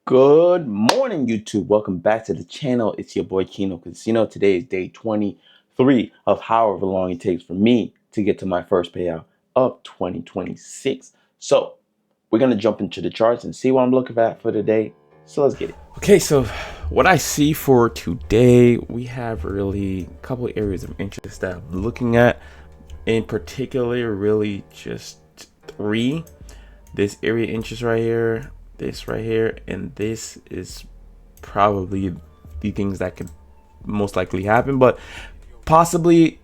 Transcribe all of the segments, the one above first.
Good morning, YouTube. Welcome back to the channel. It's your boy Kino Casino. Today is day 23 of however long it takes for me to get to my first payout of 2026. So we're gonna jump into the charts and see what I'm looking at for today. So let's get it. Okay, so what I see for today, we have really a couple of areas of interest that I'm looking at. In particular, really just three. This area of interest right here, this right here, and this is probably the things that could most likely happen, but possibly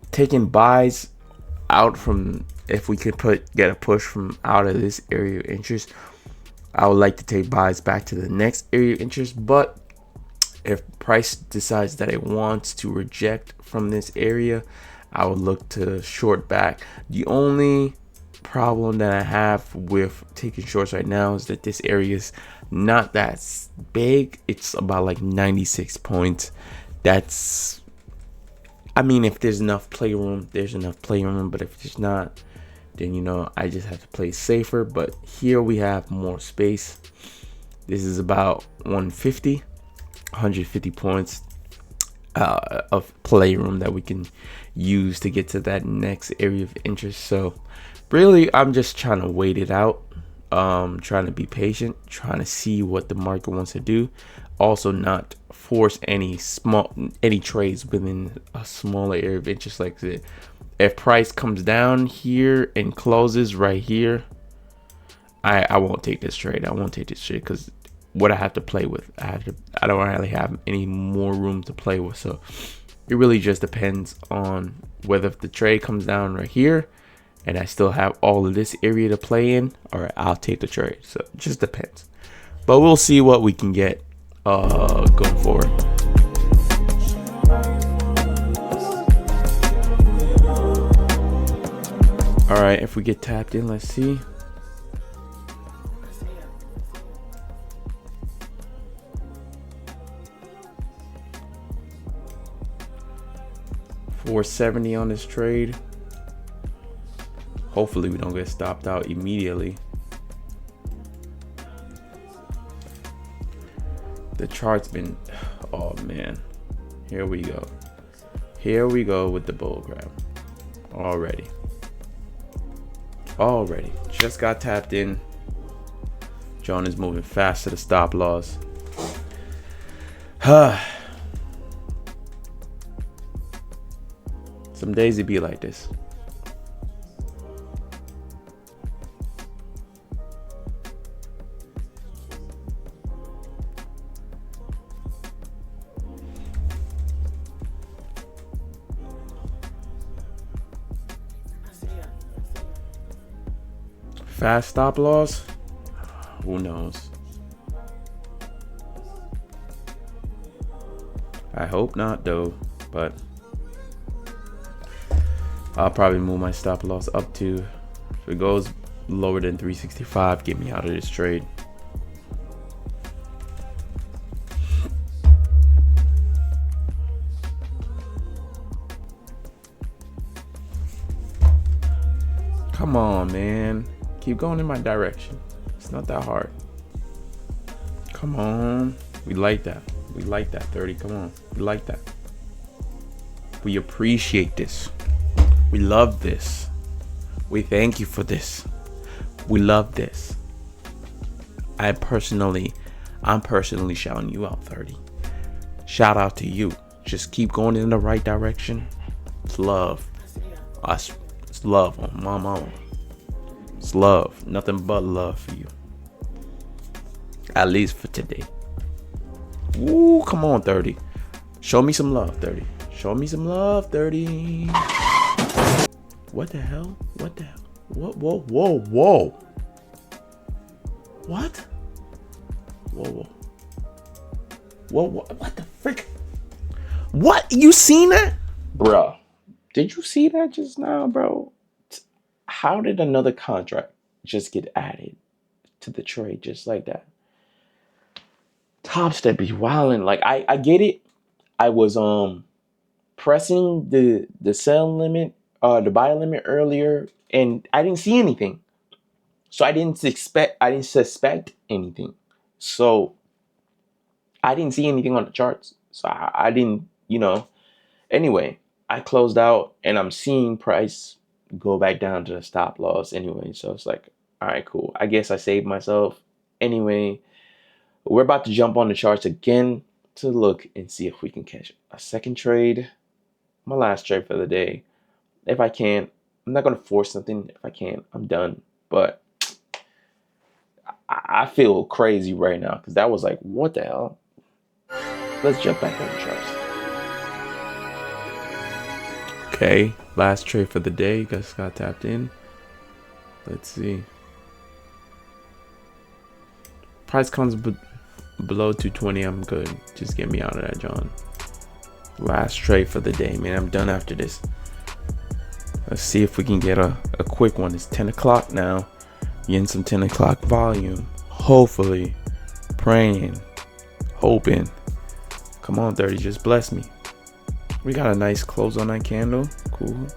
taking buys out from, if we could get a push from out of this area of interest, I would like to take buys back to the next area of interest. But if price decides that it wants to reject from this area, I would look to short back. The only problem that I have with taking shorts right now is that this area is not that big. It's about like 96 points. That's, I mean, if there's enough playroom, there's enough playroom, but if there's not, then I just have to play safer. But here we have more space. This is about 150 points of playroom that we can use to get to that next area of interest. So really, I'm just trying to wait it out, trying to be patient, trying to see what the market wants to do. Also, not force any trades within a smaller area of interest. Like I said, if price comes down here and closes right here, I won't take this trade. I won't take this trade because what I have to play with, I don't really have any more room to play with. So it really just depends on whether if the trade comes down right here and I still have all of this area to play in, or I'll take the trade. So it just depends. But we'll see what we can get going forward. All right, if we get tapped in, let's see. $470 on this trade. Hopefully we don't get stopped out immediately. The chart's been, oh man, here we go. Here we go with the bull grab. Already. Just got tapped in. John is moving fast to the stop loss. Some days it be like this. Fast stop loss? Who knows? I hope not though, but I'll probably move my stop loss up to, if it goes lower than 365, get me out of this trade. Come on, man. Keep going in my direction. It's not that hard. Come on. We like that. We like that, 30. Come on. We like that. We appreciate this. We love this. We thank you for this. We love this. I'm personally shouting you out, 30. Shout out to you. Just keep going in the right direction. It's love. It's love on my mama. It's love. Nothing but love for you. At least for today. Woo, come on, 30. Show me some love, 30. Show me some love, 30. What the hell? What the hell? Whoa. What? Whoa. What the frick? What? You seen that? Bruh, did you see that just now, bro? How did another contract just get added to the trade just like that? Topstep be wilding. Like, I get it. I was pressing the sell limit, the buy limit earlier, and I didn't see anything. So I didn't suspect anything. So I didn't see anything on the charts. So I didn't, anyway, I closed out and I'm seeing price go back down to the stop loss anyway. So it's like, all right, cool. I guess I saved myself. Anyway, we're about to jump on the charts again to look and see if we can catch a second trade. My last trade for the day. If I can, I'm not going to force something. If I can't, I'm done. But I feel crazy right now because that was like, what the hell? Let's jump back on the charts. Okay, last trade for the day. Just got tapped in. Let's see. Price comes below 220. I'm good. Just get me out of that, John. Last trade for the day, man. I'm done after this. Let's see if we can get a quick one. It's 10 o'clock now. Getting some 10 o'clock volume. Hopefully. Praying. Hoping. Come on, 30. Just bless me. We got a nice close on that candle. Cool.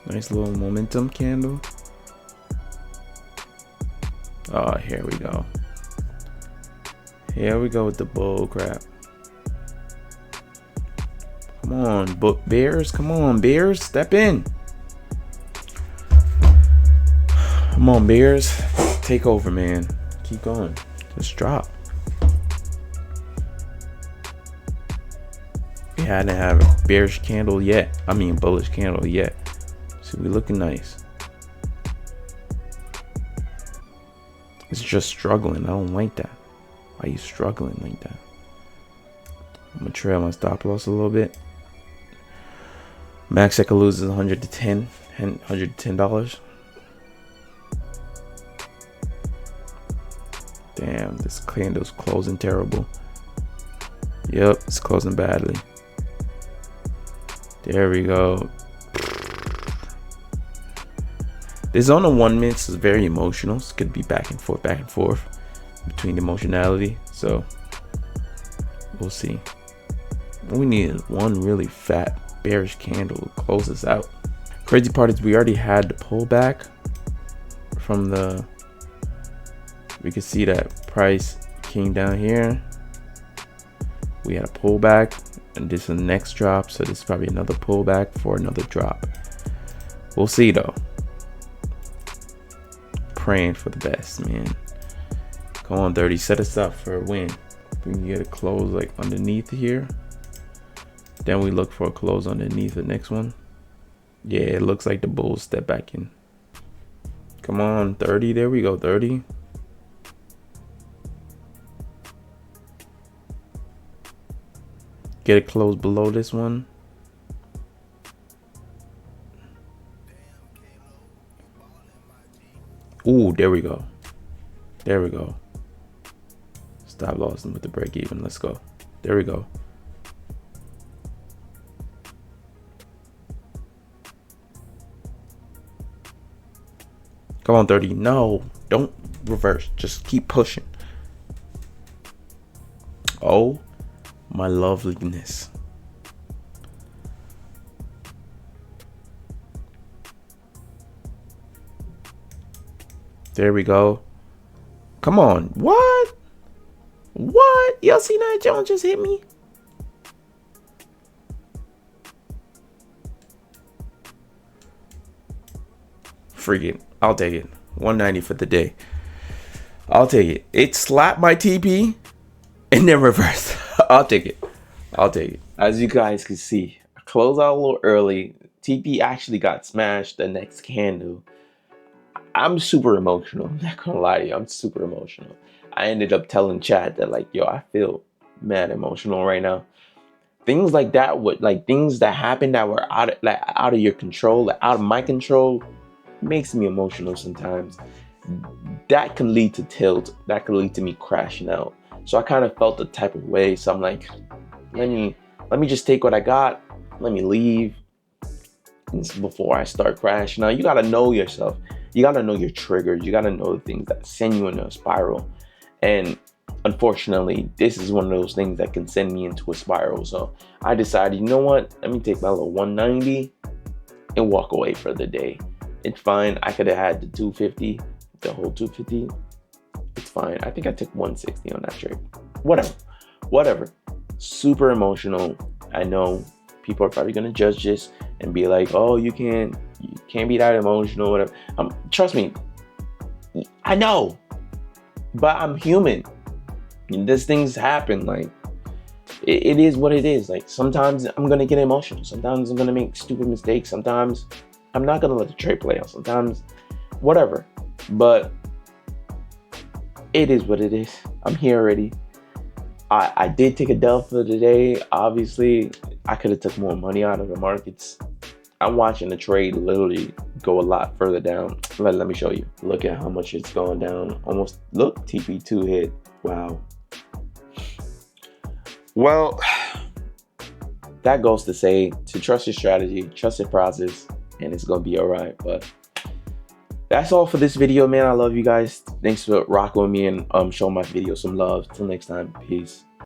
Nice little momentum candle. Oh, here we go. Here we go with the bull crap. Come on, book bears. Come on, bears. Step in. Come on, bears. Take over, man. Keep going. Just drop. Yeah, I didn't have a bearish candle yet. I mean, bullish candle yet. So we looking nice. It's just struggling. I don't like that. Why are you struggling like that? I'm gonna trail my stop loss a little bit. Max I could lose is $110. Damn, this candle's closing terrible. Yep, it's closing badly. There we go. This on the 1 minute is very emotional. It's gonna be back and forth between emotionality. So we'll see. We need one really fat bearish candle to close us out. Crazy part is we already had the pullback from the. We could see that price came down here. We had a pullback, and this is the next drop. So this is probably another pullback for another drop. We'll see though. Praying for the best, man. Come on, 30. Set us up for a win. We can get a close like underneath here. Then we look for a close underneath the next one. Yeah, it looks like the bulls step back in. Come on, 30. There we go, 30. Get it close below this one. Ooh, there we go. There we go. Stop loss with the break even. Let's go. There we go. Come on, 30. No, don't reverse. Just keep pushing. Oh, my loveliness. There we go. Come on. What? What? Y'all see that Jones just hit me? Freak it. I'll take it. 190 for the day. I'll take it. It slapped my TP and then reversed. I'll take it. I'll take it. As you guys can see, I closed out a little early. TP actually got smashed the next candle. I'm super emotional. I'm not gonna lie to you. I'm super emotional. I ended up telling Chad that like, yo, I feel mad emotional right now. Things like that things that happen that were out of your control, like out of my control, makes me emotional sometimes. That can lead to tilt. That can lead to me crashing out. So I kind of felt the type of way. So I'm like, let me just take what I got. Let me leave before I start crashing. Now you gotta know yourself. You gotta know your triggers. You gotta know the things that send you into a spiral. And unfortunately, this is one of those things that can send me into a spiral. So I decided, you know what? Let me take my little 190 and walk away for the day. It's fine. I could have had the 250, the whole 250. It's fine. I think I took 160 on that trade. Whatever. Super emotional. I know people are probably gonna judge this and be like, "Oh, you can't be that emotional." Whatever. Trust me, I know, but I'm human. These things happen. Like it is what it is. Like sometimes I'm gonna get emotional. Sometimes I'm gonna make stupid mistakes. Sometimes I'm not gonna let the trade play out. Sometimes, whatever. But it is what it is. I'm here already. I did take a L for today. Obviously, I could have took more money out of the markets. I'm watching the trade literally go a lot further down. Let me show you. Look at how much it's going down. Almost, look, TP2 hit. Wow. Well, that goes to say to trust your strategy, trust your process, and it's going to be all right. But that's all for this video, man. I love you guys. Thanks for rocking with me and showing my video some love. Till next time, peace.